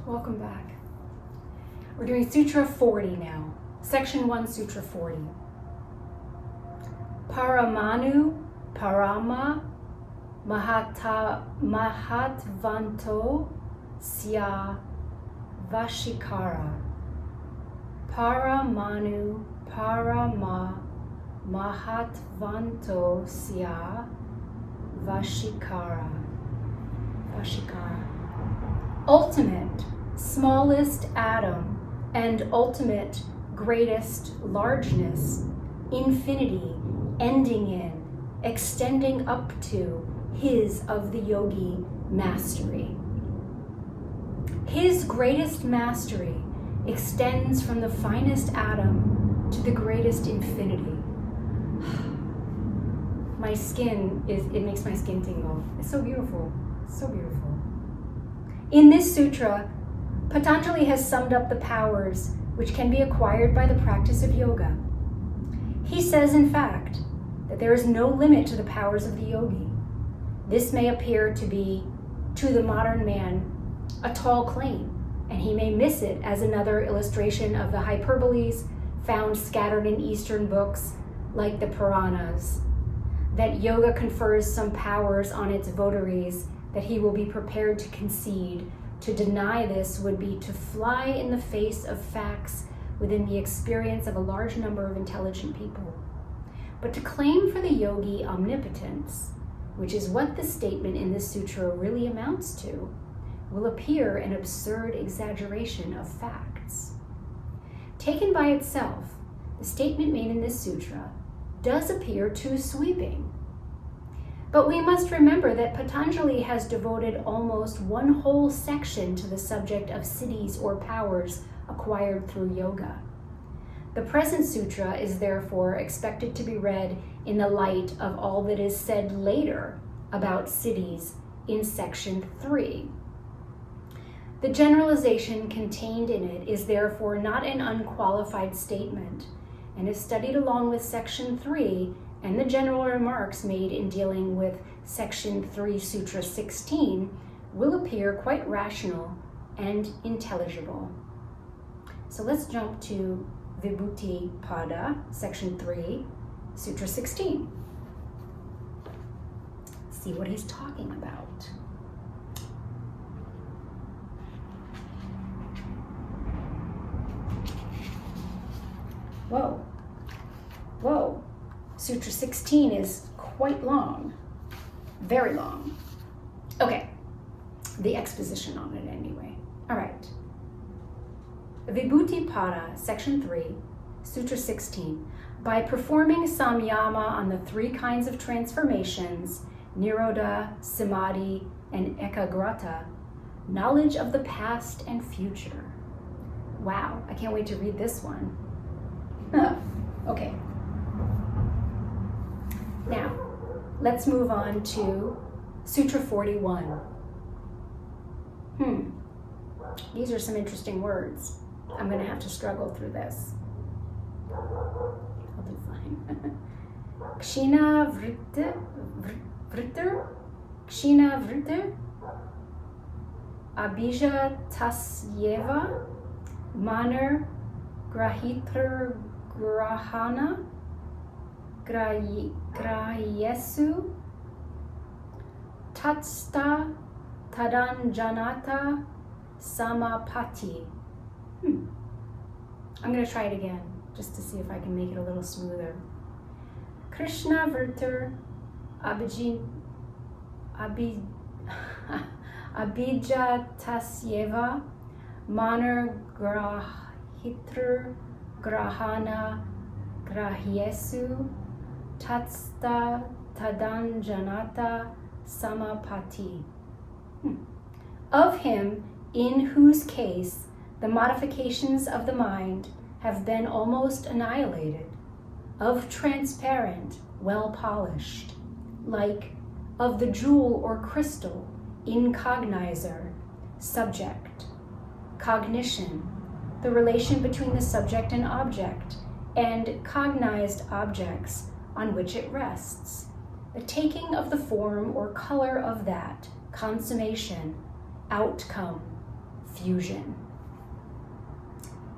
Welcome back. We're doing Sutra 40 now. Section 1, Sutra 40. Paramanu Parama Mahatvanto Sya Vashikara. Paramanu Parama Mahatvanto Sya Vashikara. Ultimate, smallest atom, and ultimate, greatest largeness, infinity, ending in, extending up to, his of the yogi mastery. His greatest mastery extends from the finest atom to the greatest infinity. My skin it makes my skin tingle. It's so beautiful, so beautiful. In this sutra, Patanjali has summed up the powers which can be acquired by the practice of yoga. He says, in fact, that there is no limit to the powers of the yogi. This may appear to be, to the modern man, a tall claim, and he may miss it as another illustration of the hyperboles found scattered in Eastern books like the Puranas, that yoga confers some powers on its votaries that he will be prepared to concede. To deny this would be to fly in the face of facts within the experience of a large number of intelligent people. But to claim for the yogi omnipotence, which is what the statement in this sutra really amounts to, will appear an absurd exaggeration of facts. Taken by itself, the statement made in this sutra does appear too sweeping. But we must remember that Patanjali has devoted almost one whole section to the subject of siddhis or powers acquired through yoga. The present sutra is therefore expected to be read in the light of all that is said later about siddhis in section 3. The generalization contained in it is therefore not an unqualified statement, and if studied along with section 3 and the general remarks made in dealing with section 3, Sutra 16, will appear quite rational and intelligible. So let's jump to Vibhuti Pada, section 3, Sutra 16. See what he's talking about. Whoa. Sutra 16 is quite long, very long. Okay, the exposition on it anyway. All right. Vibhuti Pada, section 3, Sutra 16. By performing samyama on the three kinds of transformations, nirodha, samādhi, and ekagrata, knowledge of the past and future. Wow, I can't wait to read this one. Okay. Now, let's move on to Sutra 41. These are some interesting words. I'm going to have to struggle through this. I'll do fine. Kshina vritter, abhija tasyeva, manar grahitra grahana, grahyesu, tatsta tadanjanata samapati. I'm going to try it again, just to see if I can make it a little smoother. Krishna Virtur Abhija Tasyeva Manar Grahitr Grahana Grahyesu Tatsta Tadanjanata Samapati. Of him in whose case the modifications of the mind have been almost annihilated, of transparent, well polished, like of the jewel or crystal, incognizer, subject, cognition, the relation between the subject and object, and cognized objects on which it rests, the taking of the form or color of that, consummation, outcome, fusion.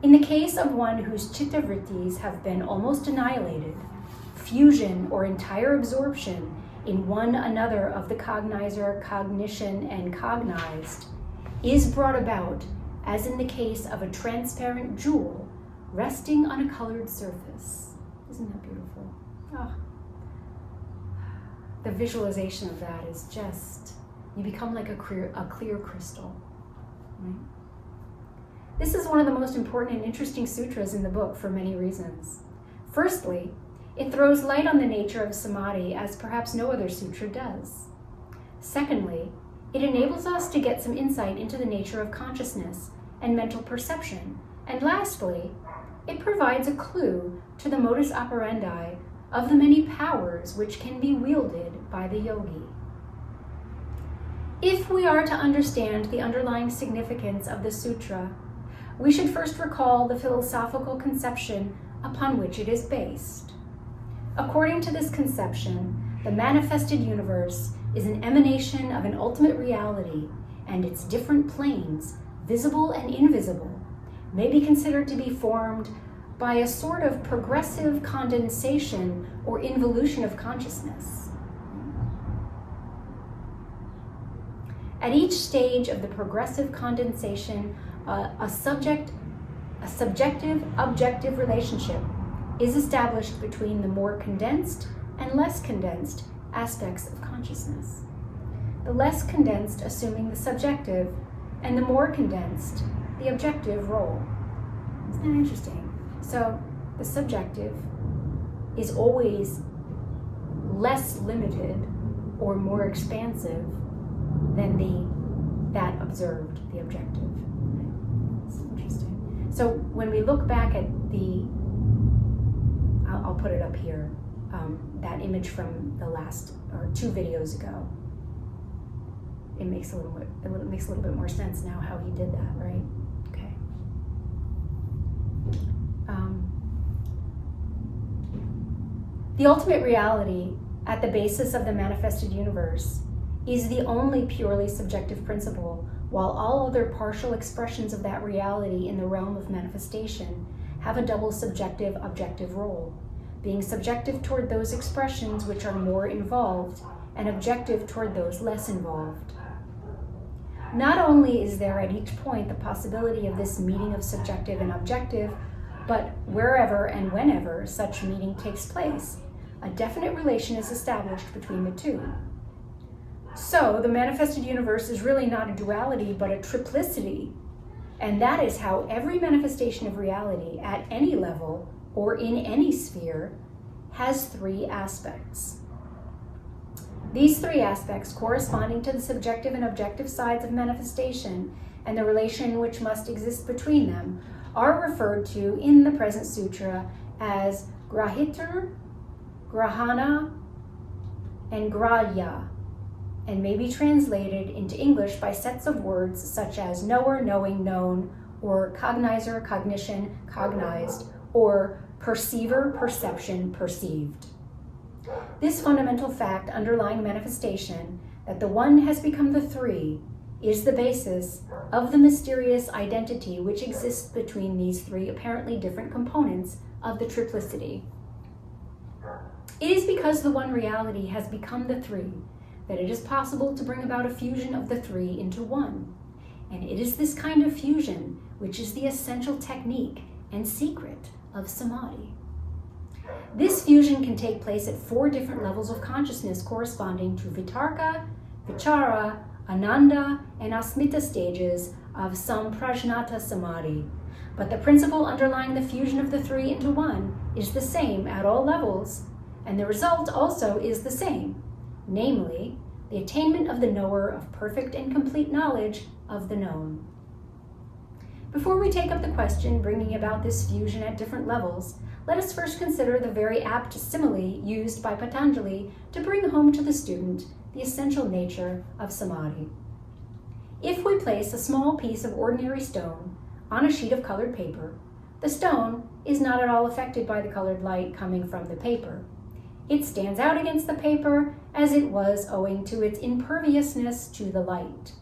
In the case of one whose chitta vrittis have been almost annihilated, fusion or entire absorption in one another of the cognizer, cognition, and cognized is brought about as in the case of a transparent jewel resting on a colored surface. Isn't that beautiful? Oh. The visualization of that is just, you become like a clear crystal. Right? This is one of the most important and interesting sutras in the book for many reasons. Firstly, it throws light on the nature of samadhi as perhaps no other sutra does. Secondly, it enables us to get some insight into the nature of consciousness and mental perception. And lastly, it provides a clue to the modus operandi of the many powers which can be wielded by the yogi. If we are to understand the underlying significance of the sutra, we should first recall the philosophical conception upon which it is based. According to this conception, the manifested universe is an emanation of an ultimate reality, and its different planes, visible and invisible, may be considered to be formed by a sort of progressive condensation or involution of consciousness. At each stage of the progressive condensation, a subjective-objective relationship is established between the more condensed and less condensed aspects of consciousness. The less condensed assuming the subjective, and the more condensed, the objective role. Isn't that interesting? So the subjective is always less limited or more expansive than that observed, the objective. It's interesting. So when we look back at I'll put it up here, that image from the last, or 2 videos ago, it makes a little bit more sense now how he did that, right? Okay. The ultimate reality at the basis of the manifested universe is the only purely subjective principle, while all other partial expressions of that reality in the realm of manifestation have a double subjective-objective role, being subjective toward those expressions which are more involved and objective toward those less involved. Not only is there at each point the possibility of this meeting of subjective and objective, but wherever and whenever such meeting takes place, a definite relation is established between the two. So the manifested universe is really not a duality, but a triplicity. And that is how every manifestation of reality at any level or in any sphere has 3 aspects. These 3 aspects, corresponding to the subjective and objective sides of manifestation and the relation which must exist between them, are referred to in the present sutra as grahitar, grahana, and grahya, and may be translated into English by sets of words such as knower, knowing, known, or cognizer, cognition, cognized, or perceiver, perception, perceived. This fundamental fact underlying manifestation, that the one has become the 3, is the basis of the mysterious identity which exists between these 3 apparently different components of the triplicity. It is because the one reality has become the 3 that it is possible to bring about a fusion of the 3 into one. And it is this kind of fusion which is the essential technique and secret of samadhi. This fusion can take place at 4 different levels of consciousness corresponding to vitarka, vichara, ananda, and asmita stages of samprajnata samadhi. But the principle underlying the fusion of the 3 into one is the same at all levels, and the result also is the same, namely, the attainment of the knower of perfect and complete knowledge of the known. Before we take up the question bringing about this fusion at different levels, let us first consider the very apt simile used by Patanjali to bring home to the student the essential nature of samadhi. If we place a small piece of ordinary stone on a sheet of colored paper, the stone is not at all affected by the colored light coming from the paper. It stands out against the paper as it was owing to its imperviousness to the light.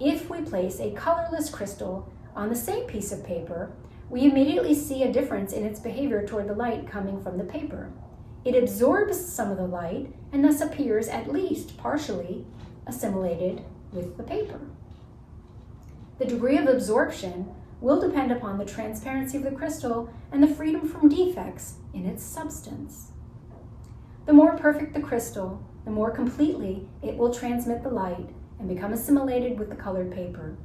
If we place a colorless crystal on the same piece of paper, we immediately see a difference in its behavior toward the light coming from the paper. It absorbs some of the light and thus appears at least partially assimilated with the paper. The degree of absorption will depend upon the transparency of the crystal and the freedom from defects in its substance. The more perfect the crystal, the more completely it will transmit the light and become assimilated with the colored paper.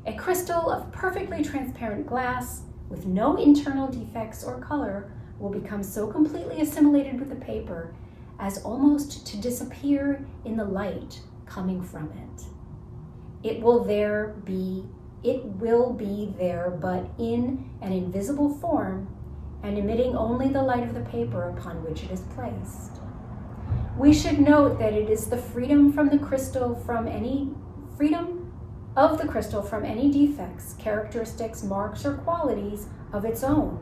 A crystal of perfectly transparent glass with no internal defects or color will become so completely assimilated with the paper as almost to disappear in the light coming from it. It will be there, but in an invisible form and emitting only the light of the paper upon which it is placed. We should note that it is the freedom of the crystal from any defects, characteristics, marks, or qualities of its own,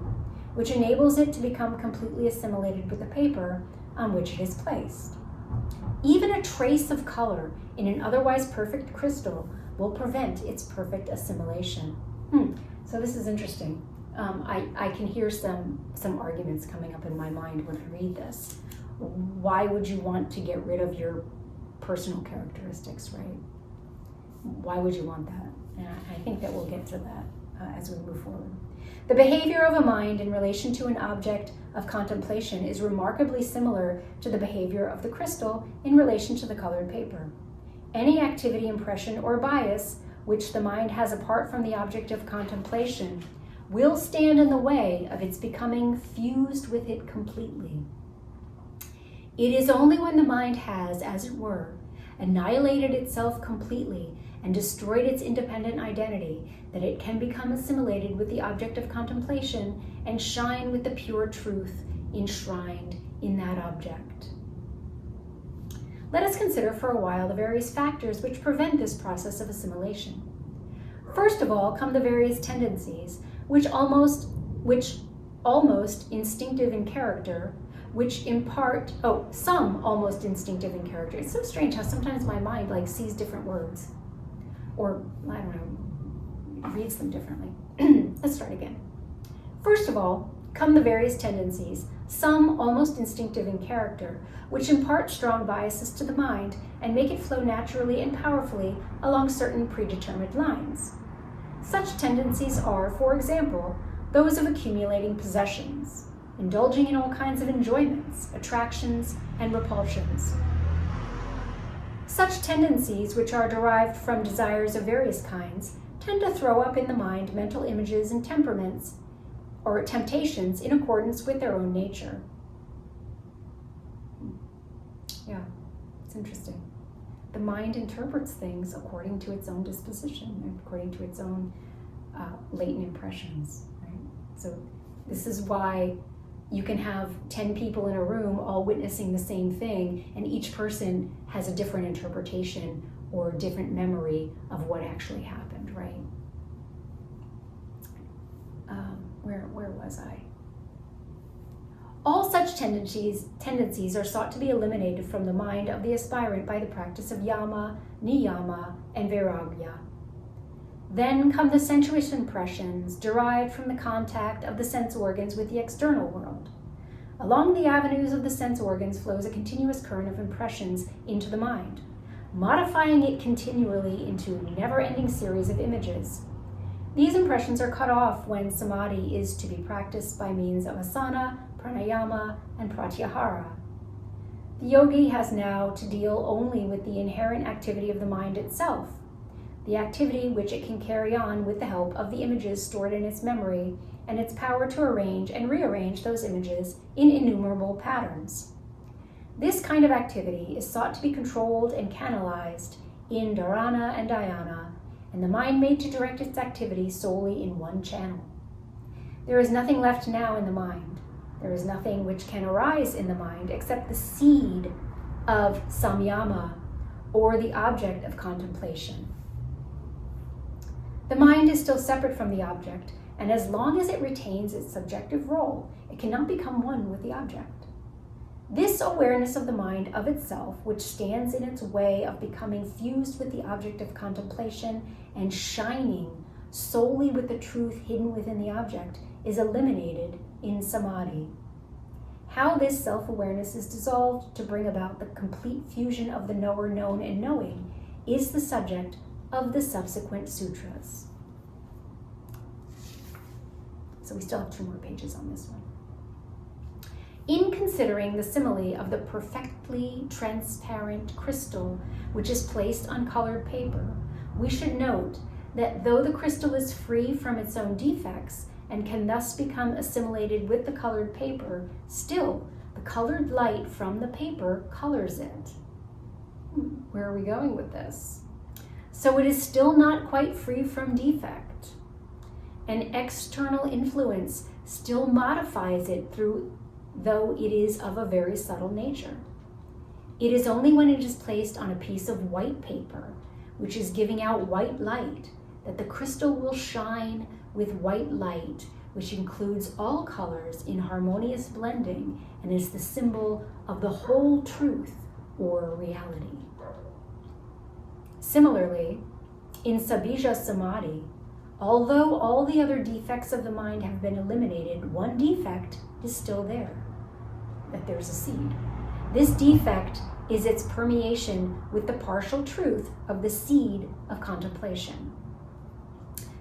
which enables it to become completely assimilated with the paper on which it is placed. Even a trace of color in an otherwise perfect crystal will prevent its perfect assimilation. So this is interesting. I can hear some arguments coming up in my mind when I read this. Why would you want to get rid of your personal characteristics, right? Why would you want that? And I think that we'll get to that as we move forward. The behavior of a mind in relation to an object of contemplation is remarkably similar to the behavior of the crystal in relation to the colored paper. Any activity, impression, or bias which the mind has apart from the object of contemplation will stand in the way of its becoming fused with it completely. It is only when the mind has, as it were, annihilated itself completely and destroyed its independent identity that it can become assimilated with the object of contemplation and shine with the pure truth enshrined in that object. Let us consider for a while the various factors which prevent this process of assimilation. First of all come the various tendencies, which almost instinctive in character, some almost instinctive in character. It's so strange how sometimes my mind sees different words, or I don't know, reads them differently. Let's start again. First of all come the various tendencies, some almost instinctive in character, which impart strong biases to the mind and make it flow naturally and powerfully along certain predetermined lines. Such tendencies are, for example, those of accumulating possessions, indulging in all kinds of enjoyments, attractions, and repulsions. Such tendencies, which are derived from desires of various kinds, tend to throw up in the mind mental images and temperaments or temptations in accordance with their own nature. Yeah, it's interesting. The mind interprets things according to its own disposition and according to its own latent impressions, right? So this is why you can have 10 people in a room all witnessing the same thing, and each person has a different interpretation or different memory of what actually happened, right? Where was I? All such tendencies are sought to be eliminated from the mind of the aspirant by the practice of yama, niyama, and vairagya. Then come the sensuous impressions derived from the contact of the sense organs with the external world. Along the avenues of the sense organs flows a continuous current of impressions into the mind, modifying it continually into a never-ending series of images. These impressions are cut off when samadhi is to be practiced by means of asana, pranayama, and pratyahara. The yogi has now to deal only with the inherent activity of the mind itself, the activity which it can carry on with the help of the images stored in its memory and its power to arrange and rearrange those images in innumerable patterns. This kind of activity is sought to be controlled and canalized in dharana and dhyana, and the mind made to direct its activity solely in one channel. There is nothing left now in the mind. There is nothing which can arise in the mind except the seed of samyama, or the object of contemplation. The mind is still separate from the object, and as long as it retains its subjective role, it cannot become one with the object. This awareness of the mind of itself, which stands in its way of becoming fused with the object of contemplation and shining solely with the truth hidden within the object, is eliminated in samadhi. How this self-awareness is dissolved to bring about the complete fusion of the knower, known, and knowing is the subject of the subsequent sutras. So we still have 2 more pages on this one. In considering the simile of the perfectly transparent crystal which is placed on colored paper, we should note that though the crystal is free from its own defects and can thus become assimilated with the colored paper, still the colored light from the paper colors it. Where are we going with this? So it is still not quite free from defect. An external influence still modifies it though it is of a very subtle nature. It is only when it is placed on a piece of white paper, which is giving out white light, that the crystal will shine with white light, which includes all colors in harmonious blending and is the symbol of the whole truth or reality. Similarly, in sabija samadhi, although all the other defects of the mind have been eliminated, one defect is still there, that there's a seed. This defect is its permeation with the partial truth of the seed of contemplation.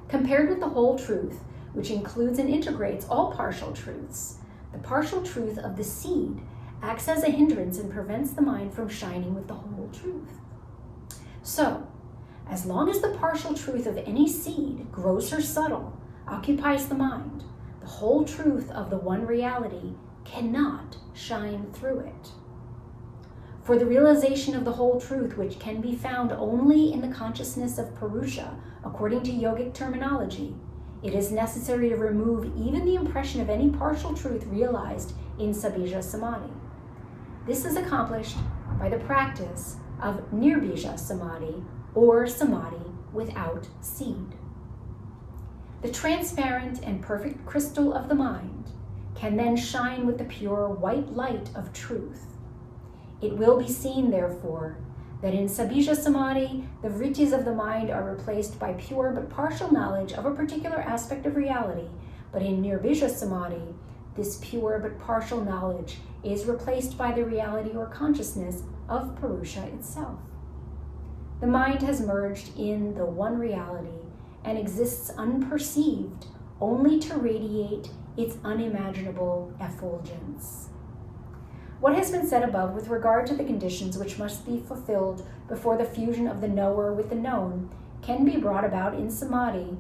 Compared with the whole truth, which includes and integrates all partial truths, the partial truth of the seed acts as a hindrance and prevents the mind from shining with the whole truth. So, as long as the partial truth of any seed, gross or subtle, occupies the mind, the whole truth of the one reality cannot shine through it. For the realization of the whole truth, which can be found only in the consciousness of Purusha, according to yogic terminology, it is necessary to remove even the impression of any partial truth realized in sabija samadhi. This is accomplished by the practice of nirbija samadhi, or samadhi without seed. The transparent and perfect crystal of the mind can then shine with the pure white light of truth. It will be seen, therefore, that in sabija samadhi, the vrittis of the mind are replaced by pure but partial knowledge of a particular aspect of reality, but in nirbija samadhi, this pure but partial knowledge is replaced by the reality or consciousness of Purusha itself. The mind has merged in the one reality and exists unperceived only to radiate its unimaginable effulgence. What has been said above with regard to the conditions which must be fulfilled before the fusion of the knower with the known can be brought about in samadhi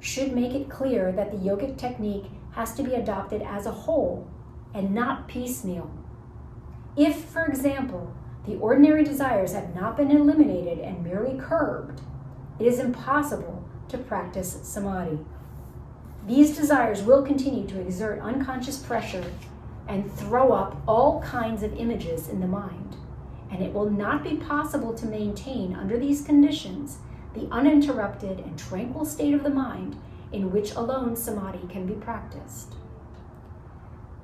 should make it clear that the yogic technique has to be adopted as a whole and not piecemeal. If, for example, the ordinary desires have not been eliminated and merely curbed, it is impossible to practice samadhi. These desires will continue to exert unconscious pressure and throw up all kinds of images in the mind, and it will not be possible to maintain under these conditions the uninterrupted and tranquil state of the mind in which alone samadhi can be practiced.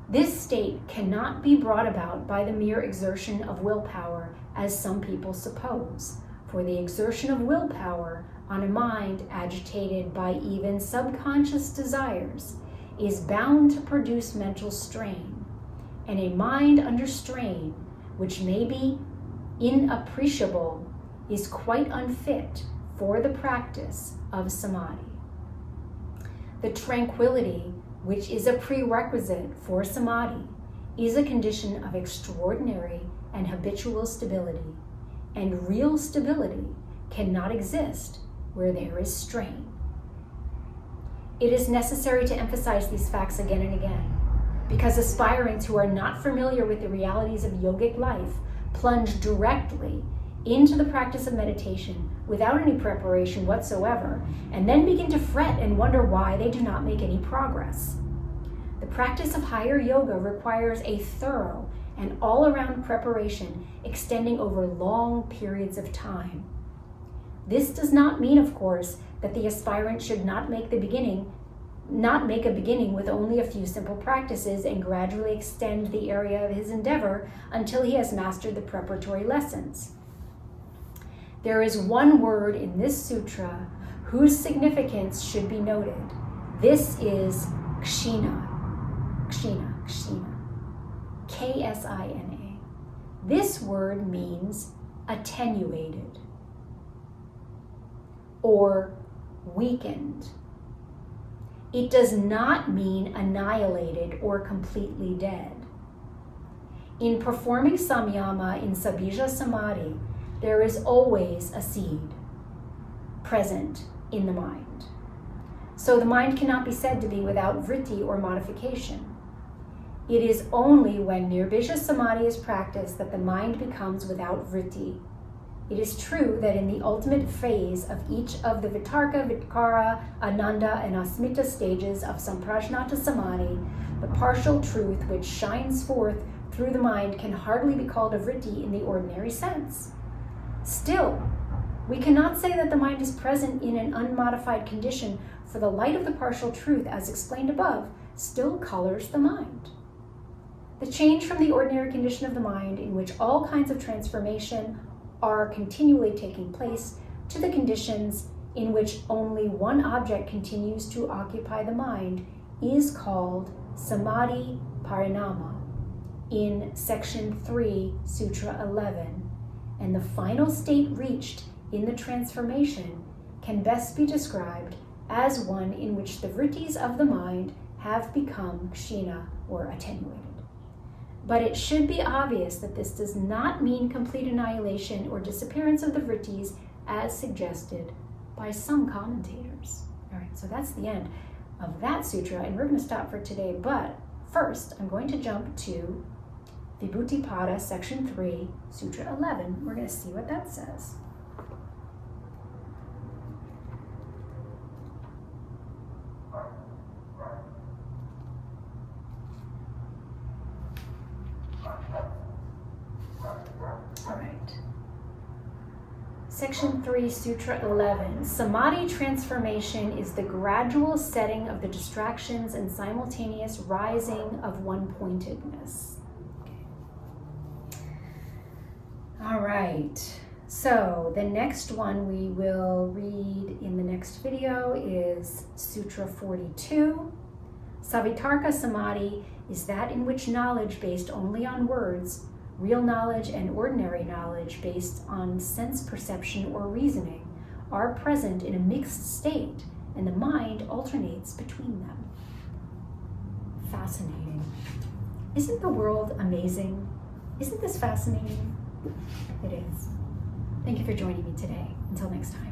This state cannot be brought about by the mere exertion of willpower, as some people suppose, for the exertion of willpower on a mind agitated by even subconscious desires is bound to produce mental strain, and a mind under strain, which may be inappreciable, is quite unfit for the practice of samadhi. The tranquility, which is a prerequisite for samadhi, is a condition of extraordinary and habitual stability, and real stability cannot exist where there is strain. It is necessary to emphasize these facts again and again, because aspirants who are not familiar with the realities of yogic life plunge directly into the practice of meditation without any preparation whatsoever, and then begin to fret and wonder why they do not make any progress. The practice of higher yoga requires a thorough and all-around preparation extending over long periods of time. This does not mean, of course, that the aspirant should not make the beginning not make a beginning with only a few simple practices and gradually extend the area of his endeavor until he has mastered the preparatory lessons. There is one word in this sutra whose significance should be noted. This is kshina. Kshina, kshina. K-S-I-N-A. This word means attenuated or weakened. It does not mean annihilated or completely dead. In performing samyama in sabija samadhi, there is always a seed present in the mind. So the mind cannot be said to be without vritti or modification. It is only when nirbija samadhi is practiced that the mind becomes without vritti. It is true that in the ultimate phase of each of the vitarka, vikara, ananda, and asmita stages of samprajñata samadhi, the partial truth which shines forth through the mind can hardly be called a vritti in the ordinary sense. Still, we cannot say that the mind is present in an unmodified condition, for the light of the partial truth, as explained above, still colors the mind. The change from the ordinary condition of the mind, in which all kinds of transformation are continually taking place, to the conditions in which only one object continues to occupy the mind, is called Samadhi Parinama in section 3, Sutra 11, and the final state reached in the transformation can best be described as one in which the vrittis of the mind have become kshina or attenuated. But it should be obvious that this does not mean complete annihilation or disappearance of the vrittis as suggested by some commentators. All right, so that's the end of that sutra, and we're going to stop for today. But first, I'm going to jump to Vibhuti-pada, section 3, Sutra 11. We're going to see what that says. Section 3, Sutra 11. Samadhi transformation is the gradual setting of the distractions and simultaneous rising of one-pointedness. Okay. All right. So the next one we will read in the next video is Sutra 42. Savitarka Samadhi is that in which knowledge based only on words, real knowledge and ordinary knowledge based on sense perception or reasoning are present in a mixed state, and the mind alternates between them. Fascinating. Isn't the world amazing? Isn't this fascinating? It is. Thank you for joining me today. Until next time.